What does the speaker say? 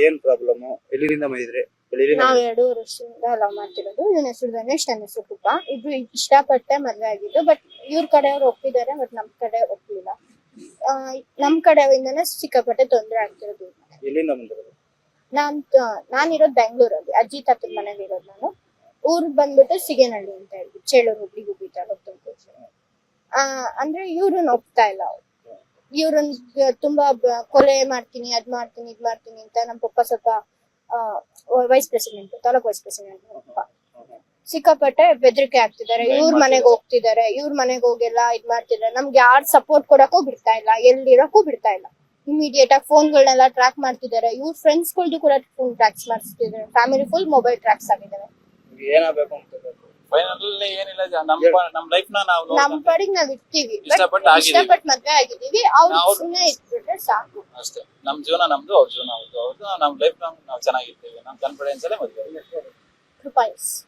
ಏನ್ ಪ್ರಾಬ್ಲಮ್? ಎಲ್ಲಿಂದ ಬಂದಿದ್ರೆ? ನಾವ್ 2 ವರ್ಷದಿಂದ ಲವ್ ಮಾಡ್ತಿರೋದು. ಇವನ ಹೆಸರು ಗಣೇಶ್, ನನ್ನ ಹೆಸರು ಕೃಪ. ಇಬ್ರು ಇಷ್ಟಪಟ್ಟೆ ಮದ್ವೆ ಆಗಿದ್ದು. ಬಟ್ ಇವ್ರ ಕಡೆಯವ್ರು ಒಪ್ಪಿದ್ದಾರೆ, ಬಟ್ ನಮ್ ಕಡೆ ಒಪ್ಪಿಲ್ಲ. ನಮ್ ಕಡೆಯಿಂದನೇ ಸಿಕ್ಕಾಪಟ್ಟೆ ತೊಂದ್ರೆ ಆಗ್ತಿರೋದು. ಎಲ್ಲಿಂದ ಬಂದಿರೋದು? ನಾನ್ ಇರೋದು ಬೆಂಗಳೂರಲ್ಲಿ, ಅಜ್ಜಿ ತಾತನ ಮನೇಲಿ ಇರೋದು ನಾನು. ಊರ್ ಬಂದ್ಬಿಟ್ಟು ಸಿಗೇನಹಳ್ಳಿ ಅಂತ ಹೇಳಿ, ಚೇಳೂರು ಹುಬ್ಳಿ ತಾಲೂಕು. ಅಂದ್ರೆ ಇವ್ರನ್ನ ಒಪ್ತಾ ಇಲ್ಲ. ಇವ್ರನ್ನ ತುಂಬಾ ಕೊಲೆ ಮಾಡ್ತೀನಿ, ಅದ್ ಮಾಡ್ತೀನಿ, ಇದ್ ಮಾಡ್ತೀನಿ ಅಂತ. ನಮ್ ಪಪ್ಪ ಸ್ವಲ್ಪ vice president, taluk vice president. ಸಿಕ್ಕಾಪಟ್ಟೆ ಬೆದರಿಕೆ ಆಗ್ತಿದ್ದಾರೆ. ಇವ್ರ ಮನೆಗೆ ಹೋಗ್ತಿದ್ದಾರೆ, ಇವ್ರ ಮನೆಗೆ ಹೋಗೆಲ್ಲ ಇದ್ ಮಾಡ್ತಿದ್ದಾರೆ. ನಮ್ಗೆ ಯಾರು ಸಪೋರ್ಟ್ ಕೊಡಕ್ಕೂ ಬಿಡ್ತಾ ಇಲ್ಲ, ಎಲ್ಲಿರಕ್ಕೂ ಬಿಡ್ತಾ ಇಲ್ಲ. ಇಮಿಡಿಯೇಟ್ ಆಗಿ ಫೋನ್ಗಳನ್ನೆಲ್ಲ ಟ್ರ್ಯಾಕ್ ಮಾಡ್ತಿದ್ದಾರೆ. ಇವ್ರ ಫ್ರೆಂಡ್ಸ್ ಗಳ್ದು ಕೂಡ ಫೋನ್ ಟ್ರ್ಯಾಕ್ಸ್ ಮಾಡಿಸ್ತಿದ್ದಾರೆ. ಫ್ಯಾಮಿಲಿ ಫುಲ್ ಮೊಬೈಲ್ ಟ್ರ್ಯಾಕ್ಸ್ ಆಗಿದ್ದಾರೆ. ಏನಾಗಬೇಕು ಅಂತ ಫೈನಲ್ ಏನಿಲ್ಲ, ನಮ್ ಲೈಫ್ ನಾವು ನಮ್ ಪಾಡಿಗೆ ನಾವ್ ಇರ್ತೀವಿ, ಇಷ್ಟಪಟ್ಟು ಮದ್ವೆ ಆಗಿದೀವಿ. ಅವ್ರು ಸುಮ್ಮನೆ ಇದ್ಬಿಟ್ರೆ ಸಾಕು ಅಷ್ಟೇ. ನಮ್ ಜೀವನ ನಮ್ದು, ಅವ್ರ ಜೀವನ ಅವ್ರದ್ದು. ನಮ್ ಲೈಫ್ ನಾವು ಚೆನ್ನಾಗಿರ್ತೀವಿ. ನಮ್ ಕಾನ್ಫಿಡೆನ್ಸ್ ಅಲ್ಲೇ ಮದ್ವೆ. ಕೃಪಾ.